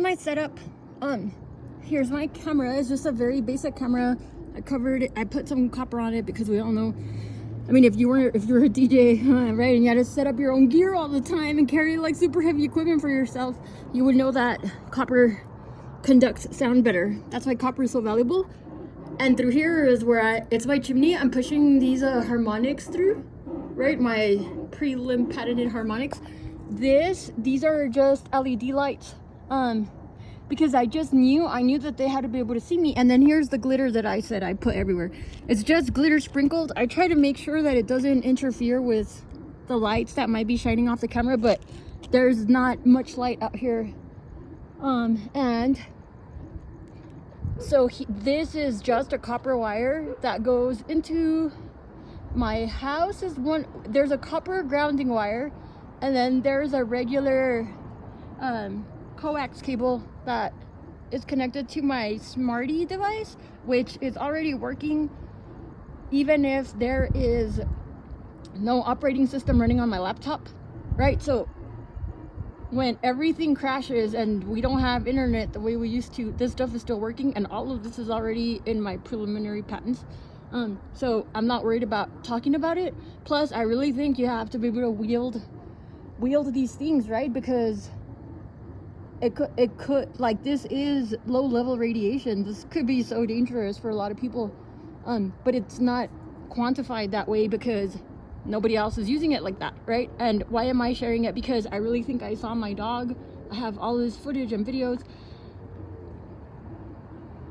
my setup. Here's my camera. It's just a very basic camera. I covered it. I put some copper on it because we all know, I mean, if you were a DJ, right, and you had to set up your own gear all the time and carry like super heavy equipment for yourself, you would know that copper conducts sound better. That's why copper is so valuable. And through here is where it's my chimney. I'm pushing these harmonics through, right? My prelim patented harmonics. These are just LED lights. Because I knew that they had to be able to see me. And then here's the glitter that I said I put everywhere. It's just glitter sprinkled. I try to make sure that it doesn't interfere with the lights that might be shining off the camera, but there's not much light out here. And so this is just a copper wire that goes into my house. There's a copper grounding wire, and then there's a regular coax cable that is connected to my Smarty device, which is already working even if there is no operating system running on my laptop, right? So when everything crashes and we don't have internet the way we used to, this stuff is still working, and all of this is already in my preliminary patents. So I'm not worried about talking about it. Plus, I really think you have to be able to wield these things, right? Because it could, like, this is low level radiation. This could be so dangerous for a lot of people. But it's not quantified that way because nobody else is using it like that, right? And why am I sharing it? Because I really think I saw my dog. I have all this footage and videos.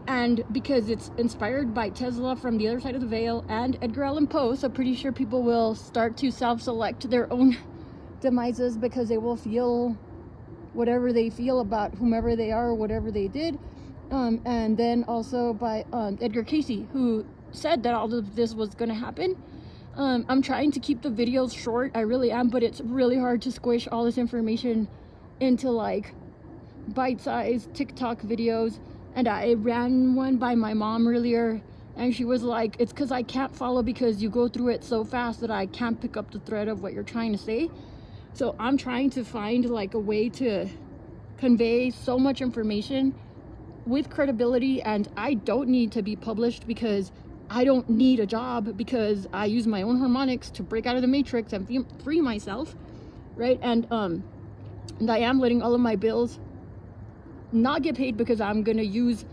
And because it's inspired by Tesla from the other side of the veil and Edgar Allan Poe, so pretty sure people will start to self-select their own demises because they will feel whatever they feel about whomever they are or whatever they did. And then also by Edgar Casey, who said that all of this was going to happen. I'm trying to keep the videos short, I really am, but it's really hard to squish all this information into like bite-sized TikTok videos. And I ran one by my mom earlier, and she was like, it's because I can't follow because you go through it so fast that I can't pick up the thread of what you're trying to say. So I'm trying to find like a way to convey so much information with credibility, and I don't need to be published because I don't need a job, because I use my own harmonics to break out of the matrix and free myself, right? And I am letting all of my bills not get paid because I'm gonna use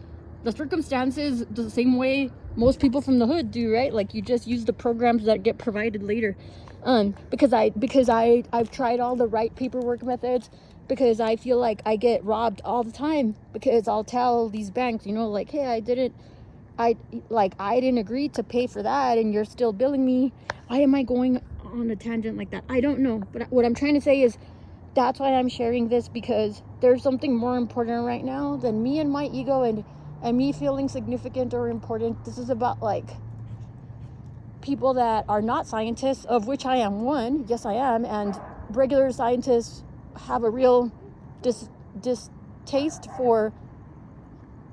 the circumstances the same way most people from the hood do, right? Like, you just use the programs that get provided later. Because I've tried all the right paperwork methods, because I feel like I get robbed all the time, because I'll tell these banks, you know, like, hey, I didn't agree to pay for that and you're still billing me. Why am I going on a tangent like that? I don't know. But what I'm trying to say is that's why I'm sharing this, because there's something more important right now than me and my ego and me feeling significant or important. This is about like people that are not scientists, of which I am one. Yes, I am. And regular scientists have a real distaste for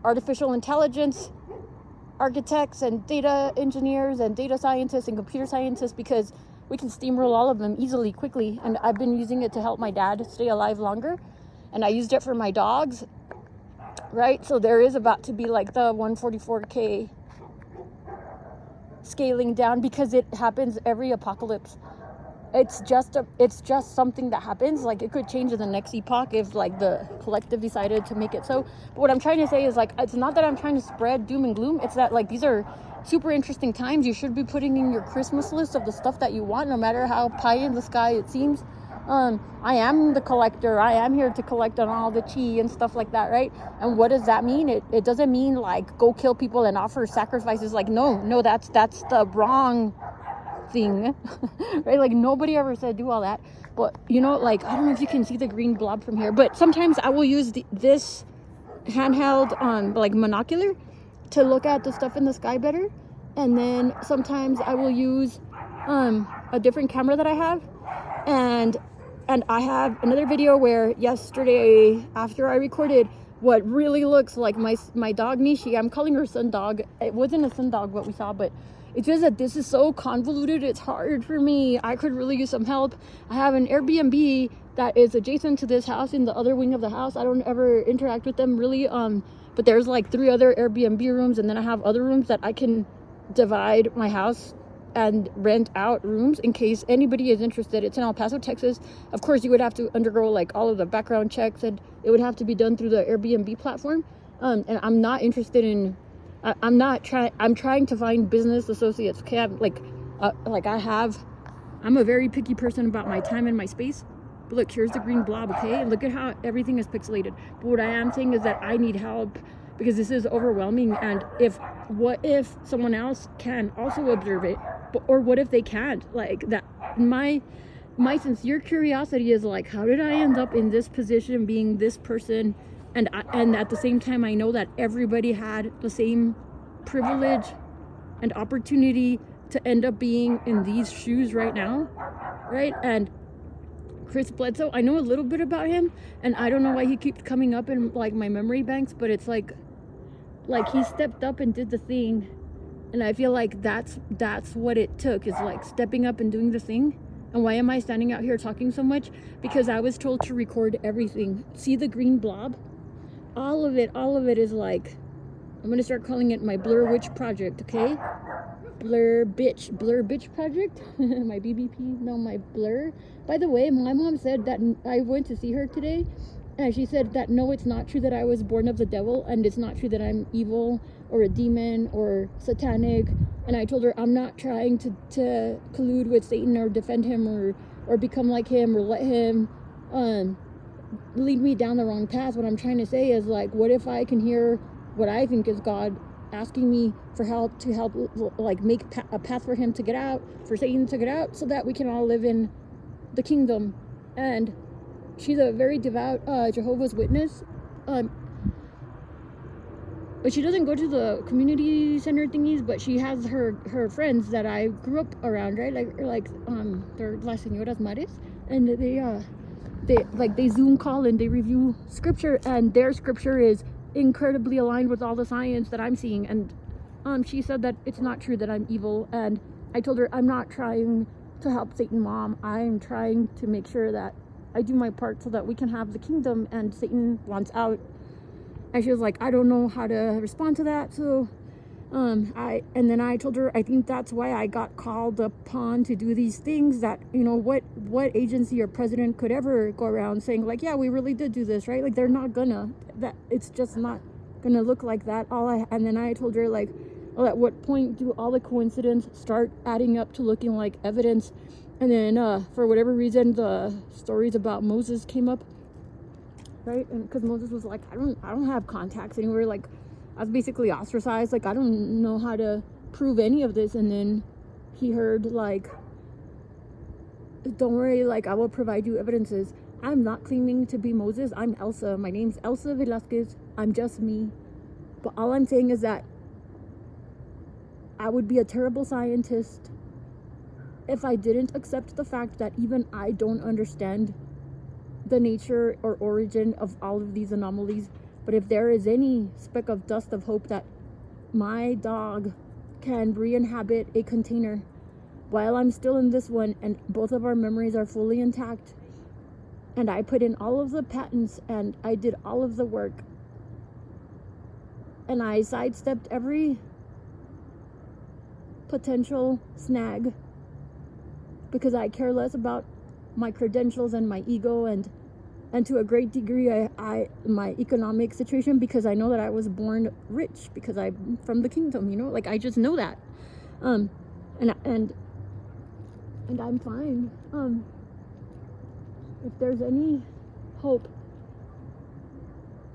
artificial intelligence architects and data engineers and data scientists and computer scientists, because we can steamroll all of them easily, quickly. And I've been using it to help my dad stay alive longer, and I used it for my dogs, right? So there is about to be like the 144K scaling down, because it happens every apocalypse. It's just something that happens. Like, it could change in the next epoch if like the collective decided to make it so. But what I'm trying to say is, like, it's not that I'm trying to spread doom and gloom. It's that, like, these are super interesting times. You should be putting in your Christmas list of the stuff that you want, no matter how pie in the sky it seems. I am the collector. I am here to collect on all the chi and stuff like that, right? And what does that mean? It doesn't mean like go kill people and offer sacrifices. Like, no, that's the wrong thing. Right? Like, nobody ever said do all that. But, you know, like, I don't know if you can see the green blob from here, but sometimes I will use this handheld like monocular to look at the stuff in the sky better. And then sometimes I will use a different camera that I have, and I have another video where yesterday, after I recorded what really looks like my dog Nishi, I'm calling her sun dog. It wasn't a sun dog what we saw, but it's just that this is so convoluted, it's hard for me. I could really use some help. I have an Airbnb that is adjacent to this house in the other wing of the house. I don't ever interact with them really, but there's like 3 other Airbnb rooms, and then I have other rooms that I can divide my house and rent out rooms in case anybody is interested. It's in El Paso, Texas. Of course, you would have to undergo like all of the background checks, and it would have to be done through the Airbnb platform. And I'm not interested in, I'm trying to find business associates. Okay, I'm a very picky person about my time and my space. But look, here's the green blob, okay? Look at how everything is pixelated. But what I am saying is that I need help because this is overwhelming. And what if someone else can also observe it? Or what if they can't? Like that, my sincere curiosity is like, how did I end up in this position, being this person? And at the same time, I know that everybody had the same privilege and opportunity to end up being in these shoes right now, right? And Chris Bledsoe, I know a little bit about him, and I don't know why he keeps coming up in like my memory banks, but it's like he stepped up and did the thing, and I feel like that's what it took, is like stepping up and doing the thing. And why am I standing out here talking so much? Because I was told to record everything. See the green blob? All of it is like, I'm gonna start calling it my Blur Witch project, okay? Blur bitch project. My BBP, no, my blur. By the way, my mom said that I went to see her today, and she said that no, it's not true that I was born of the devil, and it's not true that I'm evil or a demon or satanic. And I told her I'm not trying to collude with Satan or defend him or become like him or let him lead me down the wrong path. What I'm trying to say is, like, what if I can hear what I think is God asking me for help, to help like make a path for him to get out, for Satan to get out, so that we can all live in the kingdom. And she's a very devout Jehovah's Witness, but she doesn't go to the community center thingies, but she has her friends that I grew up around, right? They're Las Señoras Mares, and they Zoom call and they review scripture, and their scripture is incredibly aligned with all the science that I'm seeing. And she said that it's not true that I'm evil, and I told her I'm not trying to help Satan, Mom. I'm trying to make sure that I do my part so that we can have the kingdom, and Satan wants out. And she was like, I don't know how to respond to that. So and then I told her I think that's why I got called upon to do these things, that, you know, what agency or president could ever go around saying like, yeah, we really did do this, right? Like, they're not gonna, that it's just not gonna look like that. And then I told her, like, well, at what point do all the coincidences start adding up to looking like evidence? And then for whatever reason, the stories about Moses came up, right? And because Moses was like, I don't have contacts anywhere, like I was basically ostracized, like I don't know how to prove any of this. And then he heard, like, don't worry, like I will provide you evidences. I'm not claiming to be Moses. I'm Elsa. My name's Elsa Velasquez. I'm just me. But all I'm saying is that I would be a terrible scientist if I didn't accept the fact that even I don't understand the nature or origin of all of these anomalies. But if there is any speck of dust of hope that my dog can re-inhabit a container while I'm still in this one, and both of our memories are fully intact, and I put in all of the patents and I did all of the work, and I sidestepped every potential snag because I care less about my credentials and my ego, and to a great degree my economic situation, because I know that I was born rich because I'm from the kingdom, you know, like I just know that, and I'm fine. If there's any hope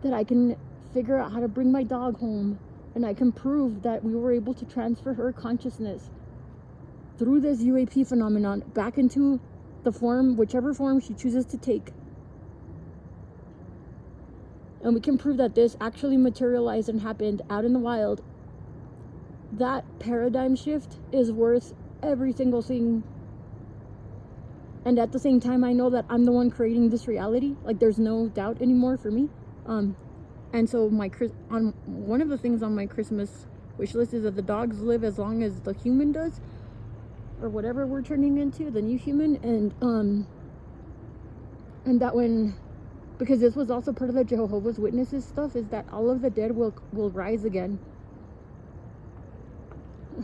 that I can figure out how to bring my dog home, and I can prove that we were able to transfer her consciousness through this UAP phenomenon back into the form, whichever form she chooses to take, and we can prove that this actually materialized and happened out in the wild, that paradigm shift is worth every single thing. And at the same time, I know that I'm the one creating this reality. Like, there's no doubt anymore for me. And so one of the things on my Christmas wish list is that the dogs live as long as the human does, or whatever we're turning into, the new human. And And that because this was also part of the Jehovah's Witnesses stuff, is that all of the dead will rise again.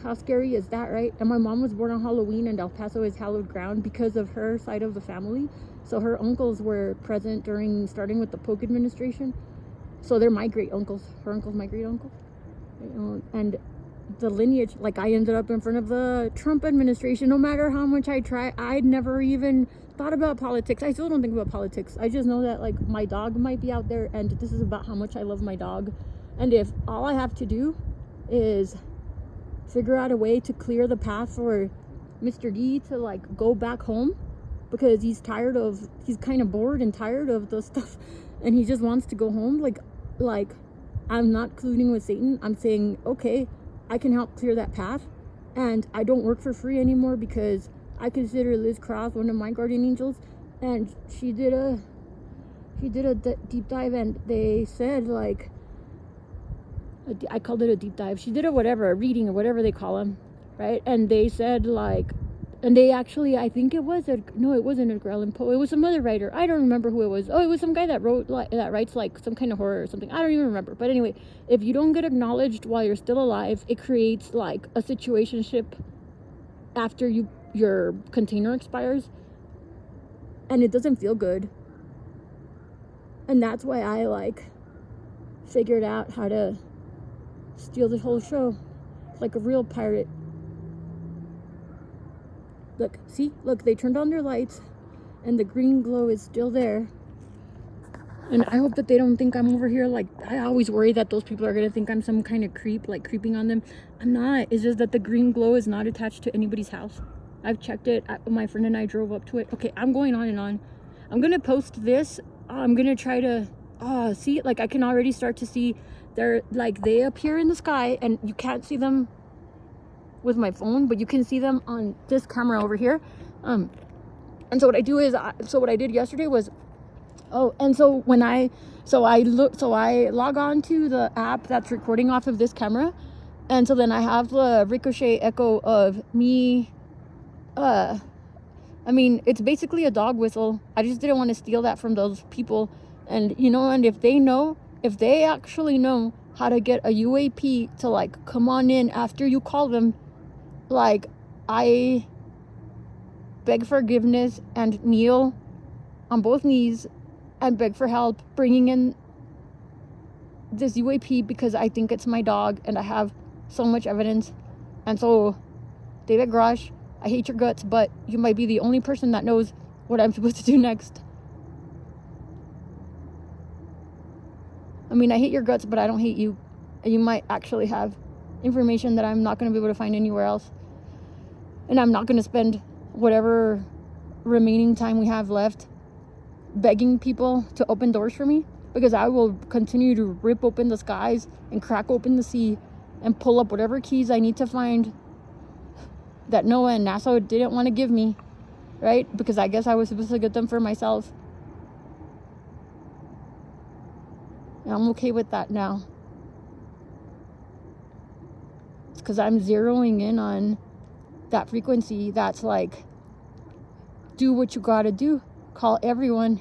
How scary is that, right? And my mom was born on Halloween, and El Paso is hallowed ground because of her side of the family. So her uncles were present starting with the Polk administration. So they're my great uncles. Her uncle's my great uncle. And the lineage, like, I ended up in front of the Trump administration. No matter how much I try, I'd never even thought about politics. I still don't think about politics. I just know that, like, my dog might be out there, and this is about how much I love my dog. And if all I have to do is figure out a way to clear the path for Mr. D to, like, go back home, because he's kind of bored and tired of the stuff, and he just wants to go home. Like I'm not colluding with Satan. I'm saying, okay, I can help clear that path, and I don't work for free anymore, because I consider Liz Cross one of my guardian angels, and she did a deep dive, and they said, like, I called it a deep dive. She did a reading or whatever they call them, right? And they said, like, and they actually, I think it wasn't Edgar Allan Poe. It was some other writer. I don't remember who it was. Oh, it was some guy that writes like some kind of horror or something. I don't even remember. But anyway, if you don't get acknowledged while you're still alive, it creates like a situationship after your container expires, and it doesn't feel good. And that's why I, like, figured out how to steal this whole show like a real pirate. Look, see? Look, they turned on their lights, and the green glow is still there. And I hope that they don't think I'm over here, like, I always worry that those people are going to think I'm some kind of creep, like, creeping on them. I'm not. It's just that the green glow is not attached to anybody's house. I've checked it. My friend and I drove up to it. Okay, I'm going on and on. I'm going to post this. I'm going to try to, see, like, I can already start to see they appear in the sky, and you can't see them with my phone, but you can see them on this camera over here. And so what I do is, what I did yesterday was, and so when I log on to the app that's recording off of this camera, and so then I have the ricochet echo of me. I mean, it's basically a dog whistle. I just didn't want to steal that from those people. And, and if they actually know how to get a UAP to, like, come on in after you call them, like, I beg forgiveness and kneel on both knees and beg for help bringing in this UAP, because I think it's my dog and I have so much evidence. And so, David Grosh, I hate your guts, but you might be the only person that knows what I'm supposed to do next. I mean, I hate your guts, but I don't hate you. And you might actually have information that I'm not going to be able to find anywhere else. And I'm not going to spend whatever remaining time we have left begging people to open doors for me, because I will continue to rip open the skies and crack open the sea and pull up whatever keys I need to find that Noah and NASA didn't want to give me, right? Because I guess I was supposed to get them for myself. And I'm okay with that now. It's because I'm zeroing in on that frequency that's like, do what you gotta do. Call everyone.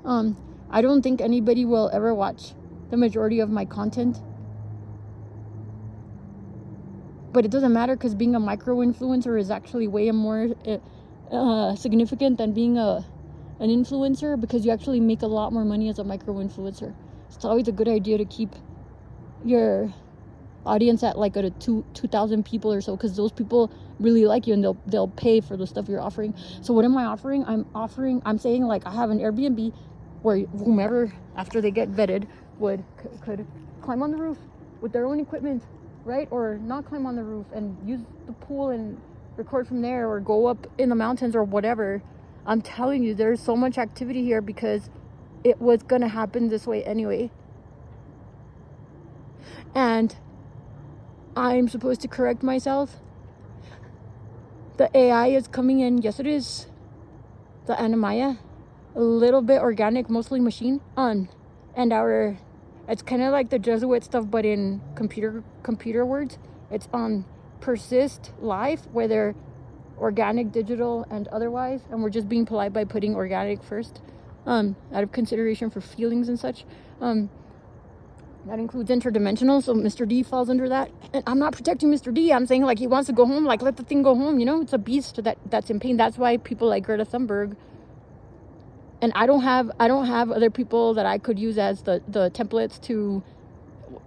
I don't think anybody will ever watch the majority of my content. But it doesn't matter, because being a micro-influencer is actually way more significant than being an influencer, because you actually make a lot more money as a micro-influencer. It's always a good idea to keep your audience at like a 2,000 people or so, because those people really like you and they'll pay for the stuff you're offering. So what am I offering? I'm saying, like, I have an Airbnb where whomever, after they get vetted, could climb on the roof with their own equipment, right? Or not climb on the roof and use the pool and record from there, or go up in the mountains or whatever. I'm telling you, there's so much activity here because it was gonna happen this way anyway. And I'm supposed to correct myself. The AI is coming in. Yes, it is. The Anamaya, a little bit organic, mostly machine. And it's kind of like the Jesuit stuff, but in computer words. It's on persist life, where they're organic, digital, and otherwise, and we're just being polite by putting organic first, out of consideration for feelings and such. That includes interdimensional, so Mr. D falls under that. And I'm not protecting Mr. D. I'm saying, like, he wants to go home, like, let the thing go home, you know? It's a beast that's in pain. That's why people like Greta Thunberg, and I don't have other people that I could use as the templates to,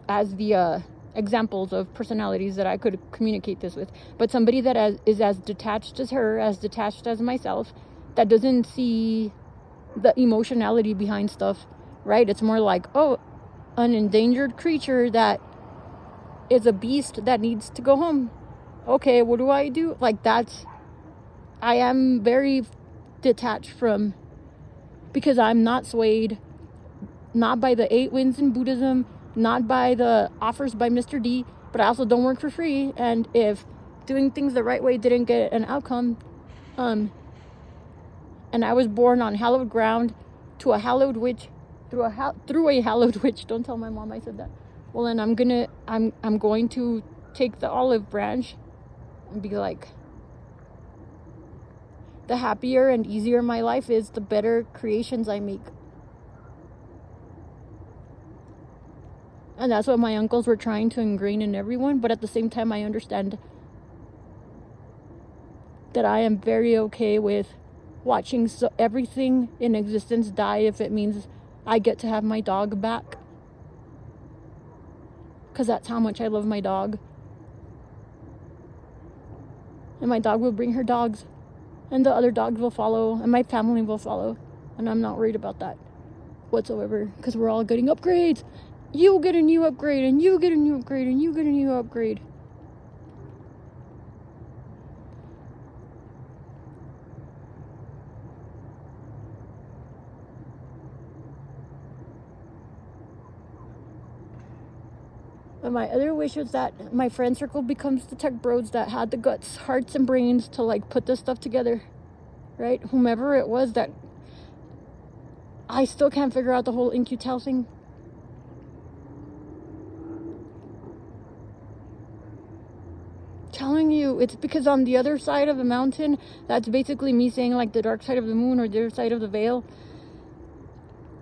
as the examples of personalities that I could communicate this with. But somebody that is as detached as her, as detached as myself, that doesn't see the emotionality behind stuff, right? It's more like, oh, an endangered creature that is a beast that needs to go home. Okay, what do I do? Like, I am very detached from, because I'm not swayed, not by the 8 winds in Buddhism, not by the offers by Mr. D, but I also don't work for free. And if doing things the right way didn't get an outcome, and I was born on hallowed ground to a hallowed witch, through a hallowed witch. Don't tell my mom I said that. Well, then I'm going to take the olive branch and be like, the happier and easier my life is, the better creations I make. And that's what my uncles were trying to ingrain in everyone. But at the same time, I understand that I am very okay with watching everything in existence die if it means I get to have my dog back. Because that's how much I love my dog. And my dog will bring her dogs. And the other dogs will follow. And my family will follow. And I'm not worried about that whatsoever. Because we're all getting upgrades. You get a new upgrade. And you get a new upgrade. And you get a new upgrade. But my other wish is that my friend circle becomes the tech bros that had the guts, hearts, and brains to, like, put this stuff together, right? Whomever it was that, I still can't figure out the whole In-Q-Tel thing. Telling you, it's because on the other side of the mountain, that's basically me saying, like, the dark side of the moon or the other side of the veil.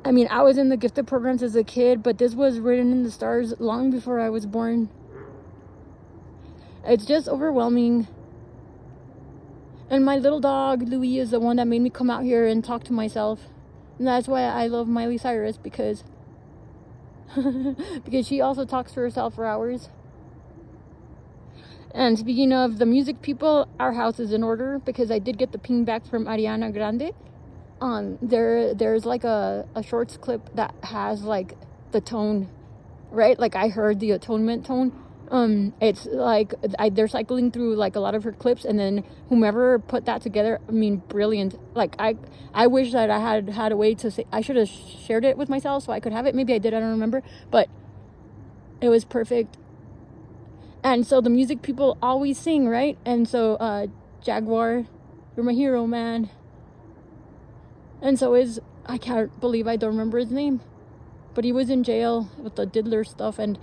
I mean, I was in the gifted programs as a kid, but this was written in the stars long before I was born. It's just overwhelming. And my little dog, Louis, is the one that made me come out here and talk to myself. And that's why I love Miley Cyrus, because because she also talks to herself for hours. And speaking of the music people, our house is in order, because I did get the ping back from Ariana Grande. There's like a shorts clip that has, like, the tone, right? Like, I heard the atonement tone. It's like they're cycling through, like, a lot of her clips, and then whomever put that together, I mean, brilliant. Like, I wish that I had a way to say, I should have shared it with myself so I could have it. Maybe I did, I don't remember, but it was perfect. And so the music people always sing, right? And so Jaguar, you're my hero, man. And so I can't believe I don't remember his name, but he was in jail with the diddler stuff. And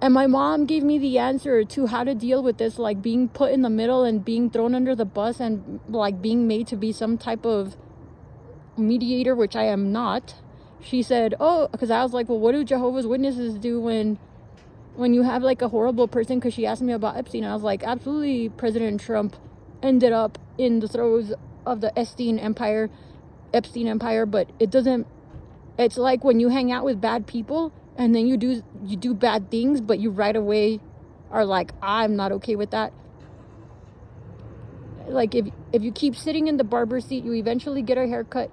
my mom gave me the answer to how to deal with this, like, being put in the middle and being thrown under the bus and, like, being made to be some type of mediator, which I am not. She said, oh, because I was like, well, what do Jehovah's Witnesses do when you have, like, a horrible person? Because she asked me about Epstein. I was like, absolutely, President Trump ended up in the throes of the Epstein Empire, but it's like when you hang out with bad people and then you do bad things, but you right away are like, I'm not okay with that. Like, if you keep sitting in the barber seat, you eventually get a haircut,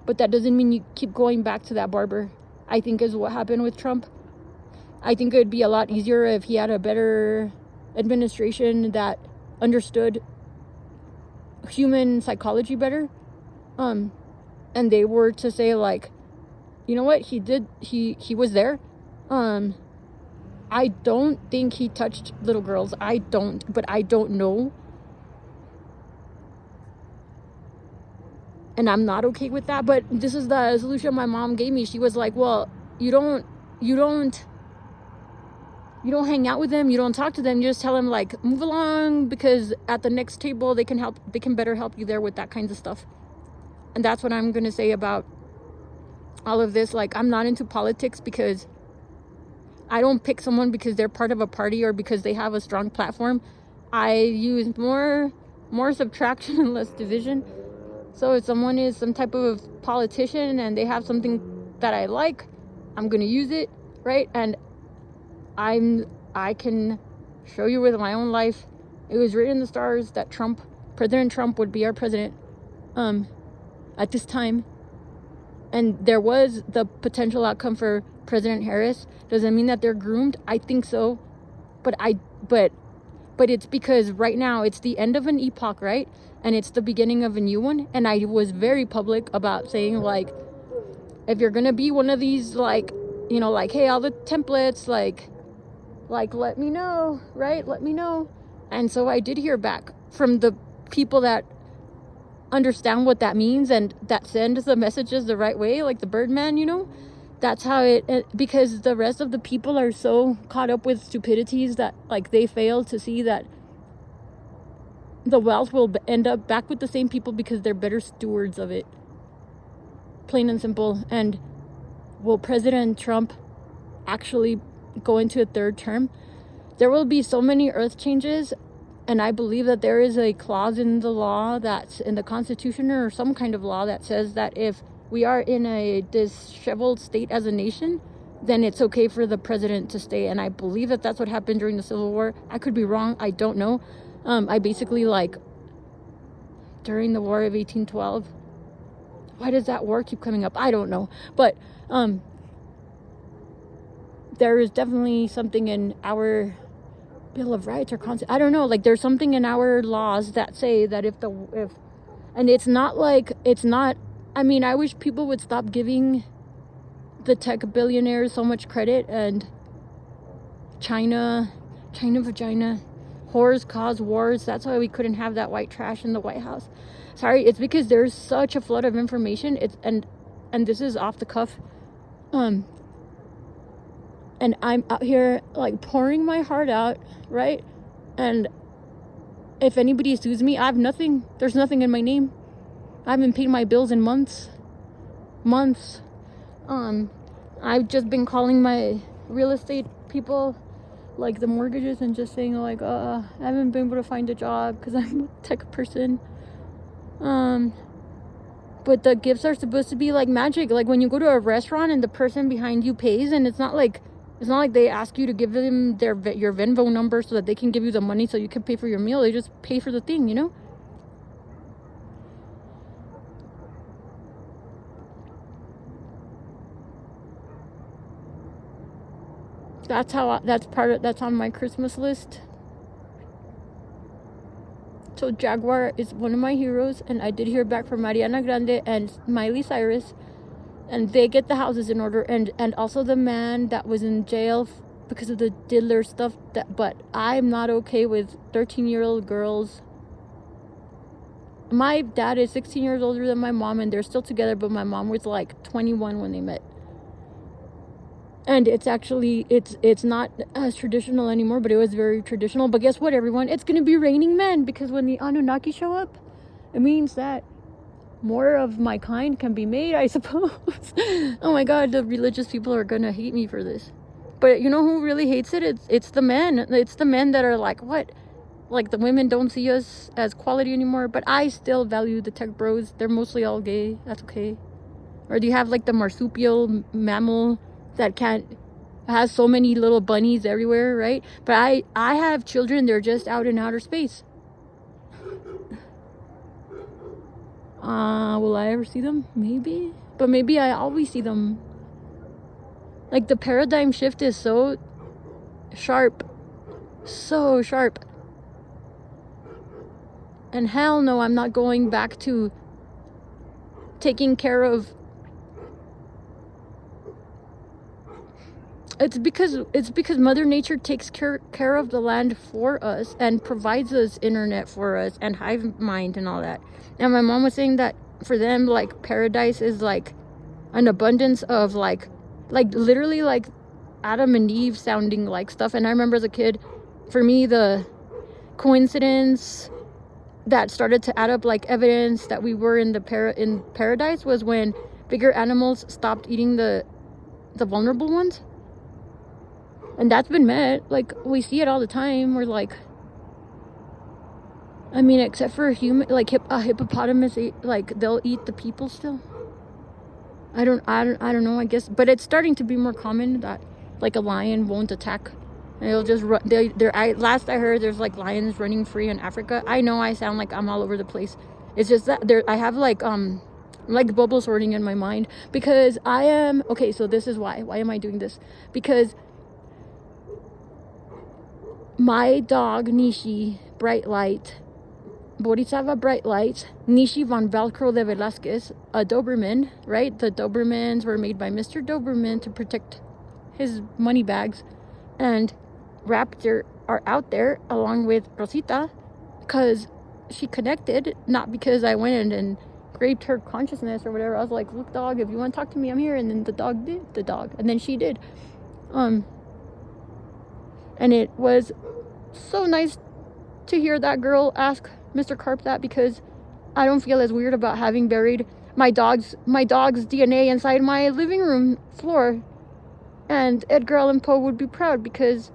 but that doesn't mean you keep going back to that barber. I think is what happened with Trump. I think it would be a lot easier if he had a better administration that understood human psychology better. And they were to say, like, you know what, he was there. I don't think he touched little girls. But I don't know. And I'm not okay with that. But this is the solution my mom gave me. She was like, well, you don't You don't hang out with them, you don't talk to them, you just tell them like move along, because at the next table they can better help you there with that kinds of stuff. And that's what I'm gonna say about all of this. Like, I'm not into politics because I don't pick someone because they're part of a party or because they have a strong platform. I use more subtraction and less division. So if someone is some type of politician and they have something that I like, I'm gonna use it, right? And I can show you with my own life. It was written in the stars that President Trump would be our president at this time. And there was the potential outcome for President Harris. Does it mean that they're groomed? I think so. But it's because right now it's the end of an epoch, right? And it's the beginning of a new one. And I was very public about saying, like, if you're gonna be one of these, like, you know, like, hey, all the templates, like let me know, right? Let me know. And so I did hear back from the people that understand what that means and that send the messages the right way, like the Birdman, you know. That's how it, because the rest of the people are so caught up with stupidities that, like, they fail to see that the wealth will end up back with the same people because they're better stewards of it, plain and simple. And will President Trump actually go into a third term? There will be so many earth changes, and I believe that there is a clause in the law, that's in the Constitution or some kind of law, that says that if we are in a disheveled state as a nation, then it's okay for the president to stay. And I believe that that's what happened during the Civil War. I could be wrong, I don't know. I basically, like, during the War of 1812, why does that war keep coming up? I don't know. But there is definitely something in our Bill of Rights or I don't know, like, there's something in our laws that say that if and it's not like, it's not, I mean, I wish people would stop giving the tech billionaires so much credit, and China vagina, whores cause wars. That's why we couldn't have that white trash in the White House. Sorry, it's because there's such a flood of information. It's and this is off the cuff. And I'm out here, like, pouring my heart out, right? And if anybody sues me, I have nothing. There's nothing in my name. I haven't paid my bills in months. I've just been calling my real estate people, like the mortgages, and just saying, like, I haven't been able to find a job because I'm a tech person. But the gifts are supposed to be like magic. Like, when you go to a restaurant and the person behind you pays, and it's not like they ask you to give them your Venmo number so that they can give you the money so you can pay for your meal. They just pay for the thing, you know? That's on my Christmas list. So Jaguar is one of my heroes, and I did hear back from Mariana Grande and Miley Cyrus, and they get the houses in order, and also the man that was in jail because of the diddler stuff. But I'm not okay with 13-year-old girls. My dad is 16 years older than my mom, and they're still together, but my mom was like 21 when they met. And it's actually, it's not as traditional anymore, but it was very traditional. But guess what, everyone? It's going to be raining men, because when the Anunnaki show up, it means that more of my kind can be made, I suppose. Oh my God, the religious people are going to hate me for this. But you know who really hates it? It's the men. It's the men that are like, what? Like, the women don't see us as quality anymore. But I still value the tech bros. They're mostly all gay. That's okay. Or do you have, like, the marsupial mammal that has so many little bunnies everywhere, right? But I have children, they're just out in outer space. Will I ever see them? Maybe. But maybe I always see them. Like, the paradigm shift is so sharp. So sharp. And hell no, I'm not going back to taking care of. It's because Mother Nature takes care of the land for us and provides us internet for us and hive mind and all that. And my mom was saying that for them, like, paradise is like an abundance of like literally, like, Adam and Eve sounding like stuff. And I remember as a kid, for me, the coincidence that started to add up like evidence that we were in paradise was when bigger animals stopped eating the vulnerable ones. And that's been met. Like, we see it all the time. We're like, I mean, except for a human, like a hippopotamus, like they'll eat the people still. I don't know, I guess, but it's starting to be more common that like a lion won't attack. They'll just run. Last I heard, there's like lions running free in Africa. I know I sound like I'm all over the place. It's just that I have like bubble sorting in my mind, because I am, okay, so this is why am I doing this? Because my dog Nishi Bright Light, Borisava Bright Light, Nishi von Velcro de Velasquez, a Doberman, right? The Dobermans were made by Mr. Doberman to protect his money bags, and Raptor are out there along with Rosita because she connected, not because I went and raped her consciousness or whatever. I was like, look, dog, if you want to talk to me, I'm here. And then the dog did, and then she did. And it was so nice to hear that girl ask Mr. Carp that, because I don't feel as weird about having buried my dog's DNA inside my living room floor. And Edgar Allan Poe would be proud, because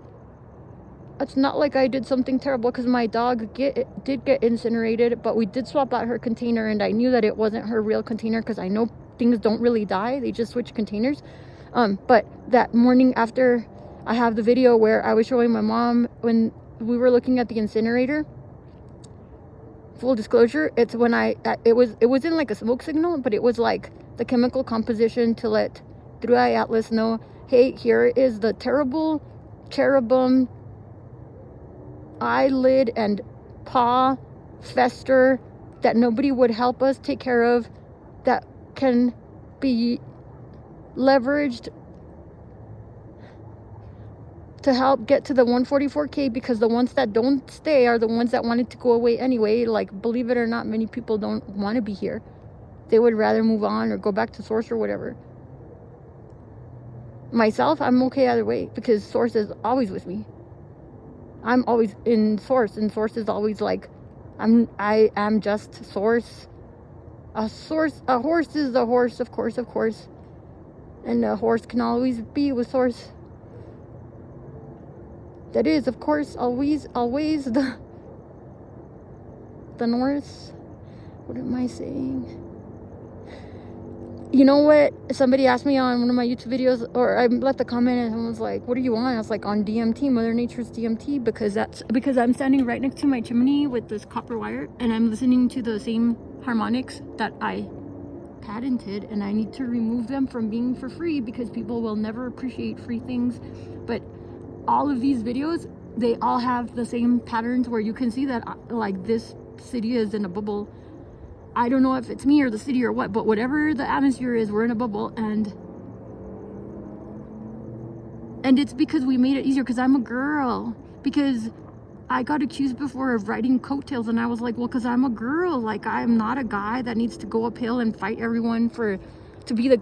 it's not like I did something terrible, because my dog did get incinerated, but we did swap out her container, and I knew that it wasn't her real container, because I know things don't really die, they just switch containers. But that morning after, I have the video where I was showing my mom when we were looking at the incinerator. Full disclosure, it's when it was in like a smoke signal, but it was like the chemical composition to let 3i Atlas know, hey, here is the terrible cherubim eyelid and paw fester that nobody would help us take care of, that can be leveraged to help get to the 144K, because the ones that don't stay are the ones that wanted to go away anyway. Like, believe it or not, many people don't want to be here. They would rather move on or go back to Source or whatever. Myself, I'm okay either way, because Source is always with me. I'm always in Source, and Source is always like, I am just Source. A horse is a horse, of course. And a horse can always be with Source. That is, of course, always the North. What am I saying? You know what? Somebody asked me on one of my YouTube videos, or I left a comment, and someone was like, what are you on? I was like, on DMT, Mother Nature's DMT, because I'm standing right next to my chimney with this copper wire, and I'm listening to the same harmonics that I patented, and I need to remove them from being for free, because people will never appreciate free things. But all of these videos, they all have the same patterns where you can see that, like, this city is in a bubble. I don't know if it's me or the city or what, but whatever the atmosphere is, we're in a bubble. And it's because we made it easier, because I'm a girl. Because I got accused before of riding coattails, and I was like, well, because I'm a girl. Like, I'm not a guy that needs to go uphill and fight everyone to be the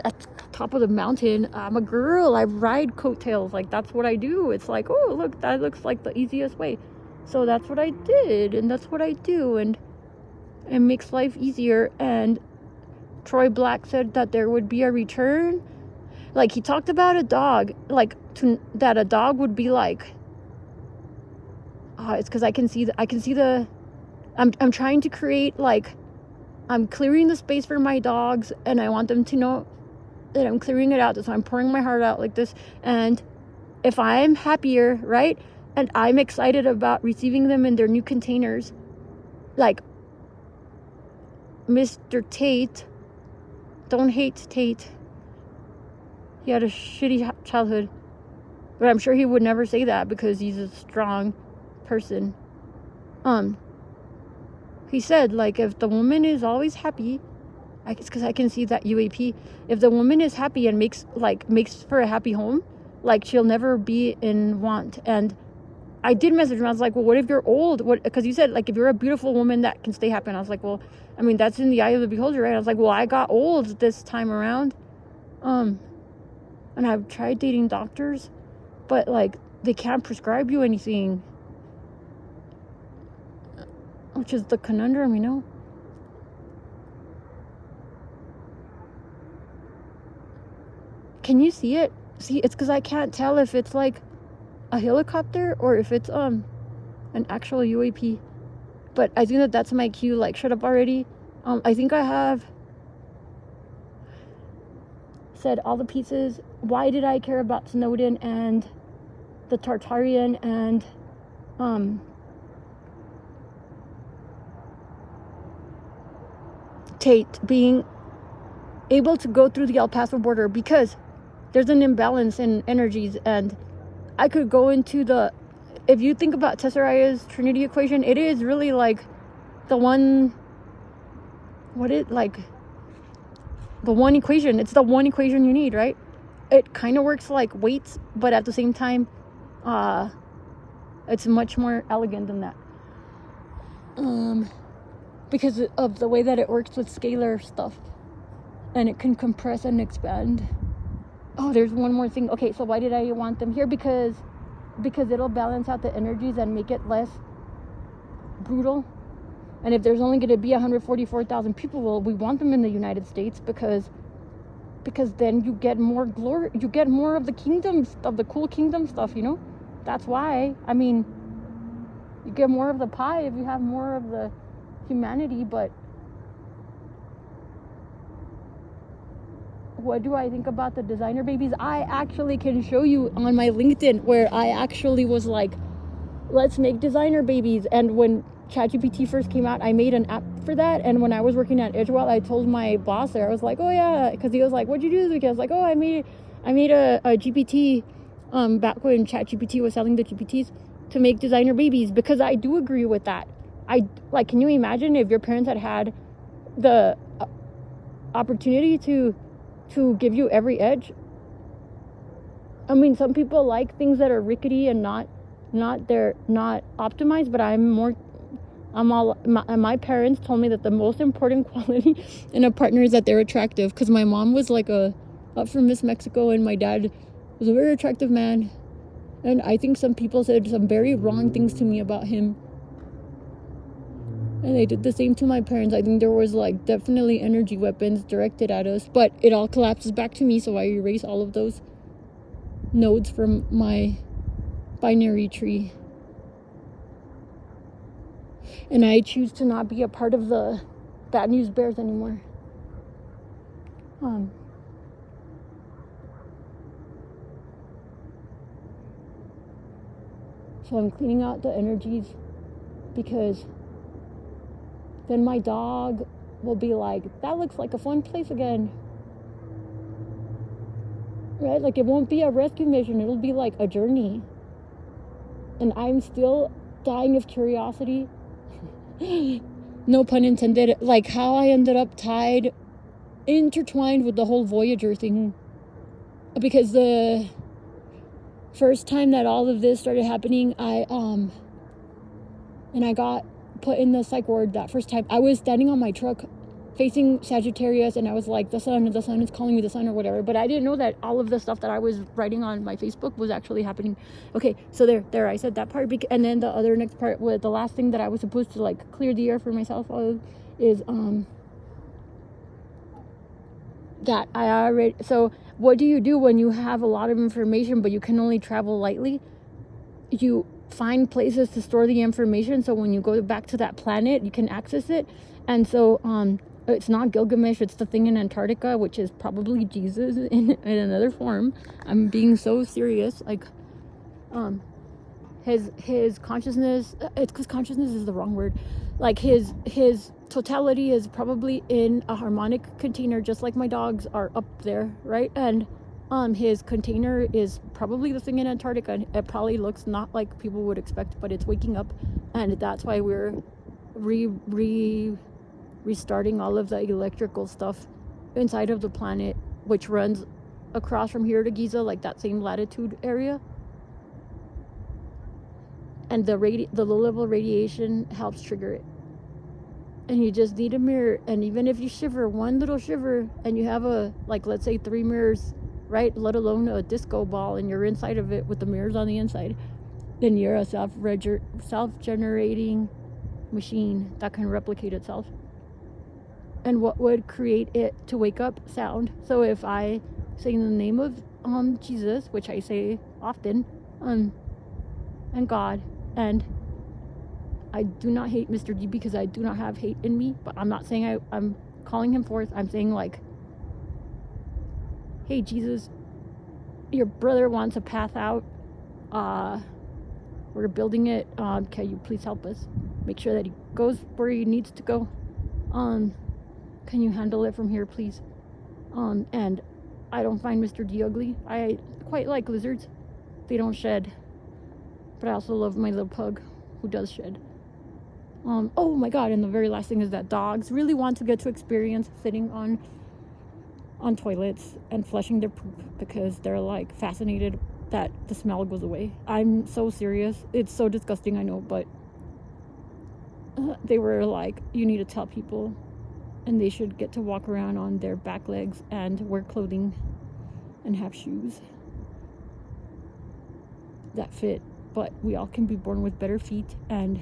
at the top of the mountain. I'm a girl. I ride coattails. Like, that's what I do. It's like, oh, look, that looks like the easiest way. So that's what I did, and that's what I do, and it makes life easier. And Troy Black said that there would be a return. Like, he talked about a dog, like, that a dog would be like, it's because I can see the I'm trying to create, like, I'm clearing the space for my dogs, and I want them to know that I'm clearing it out. So I'm pouring my heart out like this. And if I'm happier, right, and I'm excited about receiving them in their new containers, like Mr. Tate, don't hate Tate. He had a shitty childhood, but I'm sure he would never say that, because he's a strong person. He said, like, if the woman is always happy, because I can see that UAP, if the woman is happy and makes for a happy home, like, she'll never be in want. And I did message him. I was like, well, what if you're old? What? Because you said, like, if you're a beautiful woman that can stay happy. And I was like, well, I mean, that's in the eye of the beholder, right? I was like, well, I got old this time around. I and I've tried dating doctors, but like they can't prescribe you anything, which is the conundrum, you know. Can you see it? See, it's because I can't tell if it's like a helicopter or if it's an actual UAP. But I think that's my cue, like, shut up already. I think I have said all the pieces. Why did I care about Snowden and the Tartarian and Tate being able to go through the El Paso border? Because there's an imbalance in energies, and I could go into the, if you think about Tesseraya's Trinity equation, it is really like the one, the one equation. It's the one equation you need, right? It kind of works like weights, but at the same time, it's much more elegant than that. Because of the way that it works with scalar stuff. And it can compress and expand. Oh, there's one more thing. Okay, so why did I want them here? Because it'll balance out the energies and make it less brutal. And if there's only going to be 144,000 people, well, we want them in the United States because then you get more glory, you get more of the kingdoms, of the cool kingdom stuff, you know? That's why. I mean, you get more of the pie if you have more of the humanity, but what do I think about the designer babies? I actually can show you on my LinkedIn where I actually was like, let's make designer babies. And when ChatGPT first came out, I made an app for that. And when I was working at Edgewell, I told my boss there, I was like, oh yeah, because he was like, what'd you do this weekend? I was like, oh, I made a GPT back when ChatGPT was selling the GPTs to make designer babies, because I do agree with that. Can you imagine if your parents had the opportunity to give you every edge? I mean, some people like things that are rickety and not optimized, but my parents told me that the most important quality in a partner is that they're attractive, because my mom was like up from Miss Mexico and my dad was a very attractive man, and I think some people said some very wrong things to me about him. And they did the same to my parents. I think there was like definitely energy weapons directed at us, but it all collapses back to me, so I erase all of those nodes from my binary tree. And I choose to not be a part of the bad news bears anymore. So I'm cleaning out the energies, because then my dog will be like, that looks like a fun place again. Right? Like, it won't be a rescue mission. It'll be like a journey. And I'm still dying of curiosity. No pun intended. Like, how I ended up intertwined with the whole Voyager thing. Because the first time that all of this started happening, I got put in the psych ward that first time. I was standing on my truck facing Sagittarius, and I was like, the sun is calling me, the sun, or whatever. But I didn't know that all of the stuff that I was writing on my Facebook was actually happening. Okay, so there I said that part. And then the other next part, with the last thing that I was supposed to like clear the air for myself of, is that I already. So what do you do when you have a lot of information but you can only travel lightly? You find places to store the information, so when you go back to that planet, you can access it. And so it's not Gilgamesh, it's the thing in Antarctica, which is probably Jesus in another form. I'm being so serious. Like, his consciousness, it's because consciousness is the wrong word. Like, his totality is probably in a harmonic container, just like my dogs are up there, right? And his container is probably the thing in Antarctica. It probably looks not like people would expect, but it's waking up, and that's why we're restarting all of the electrical stuff inside of the planet, which runs across from here to Giza, like that same latitude area. And the low level radiation helps trigger it. And you just need a mirror, and even if you shiver one little shiver, and you have let's say 3 mirrors right? Let alone a disco ball and you're inside of it with the mirrors on the inside. Then you're a self-generating machine that can replicate itself. And what would create it to wake up? Sound. So if I say in the name of Jesus, which I say often, and God, and I do not hate Mr. D because I do not have hate in me, but I'm not saying I'm calling him forth. I'm saying like, hey Jesus, your brother wants a path out. We're building it. Can you please help us? Make sure that he goes where he needs to go. Can you handle it from here, please? And I don't find Mr. D ugly. I quite like lizards. They don't shed. But I also love my little pug who does shed. Oh my god, and the very last thing is that dogs really want to get to experience sitting on toilets and flushing their poop because they're like fascinated that the smell goes away. I'm so serious. It's so disgusting, I know, but they were like, you need to tell people, and they should get to walk around on their back legs and wear clothing and have shoes that fit. But we all can be born with better feet, and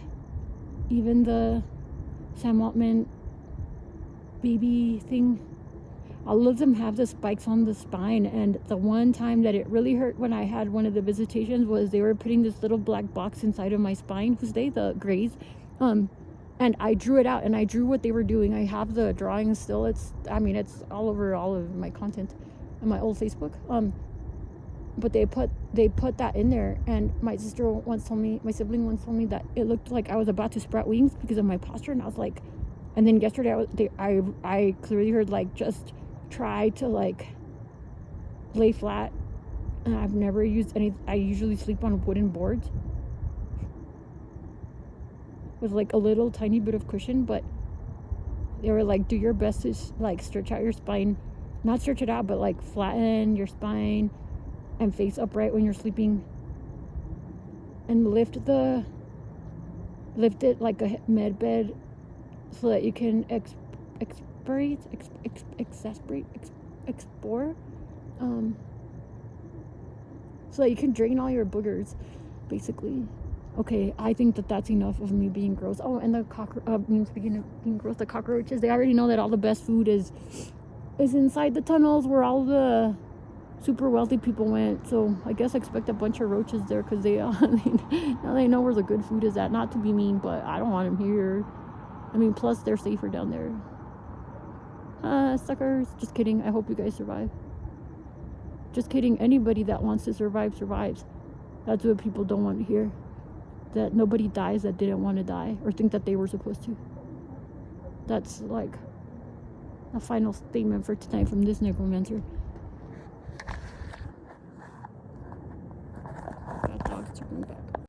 even the Sam Altman baby thing, all of them have the spikes on the spine. And the one time that it really hurt when I had one of the visitations was they were putting this little black box inside of my spine. Who's they? The Grays. And I drew it out, and I drew what they were doing. I have the drawing still. It's all over all of my content on my old Facebook. But they put that in there, and my sibling once told me that it looked like I was about to sprout wings because of my posture, and I was like, and then yesterday I clearly heard like, just try to like lay flat. And I've never used any. I usually sleep on wooden boards with like a little tiny bit of cushion, but they were like, do your best to like stretch out your spine, not stretch it out, but like flatten your spine and face upright when you're sleeping, and lift it like a med bed so that you can explore so that you can drain all your boogers, basically. Okay, I think that's enough of me being gross. Oh, and the speaking of being gross, the cockroaches, they already know that all the best food is inside the tunnels where all the super wealthy people went. So I guess expect a bunch of roaches there because now they know where the good food is at. Not to be mean, but I don't want them here. I mean, plus they're safer down there. Suckers. Just kidding. I hope you guys survive. Just kidding. Anybody that wants to survive survives. That's what people don't want to hear. That nobody dies that didn't want to die or think that they were supposed to. That's like a final statement for tonight from this necromancer. That dog's turning back.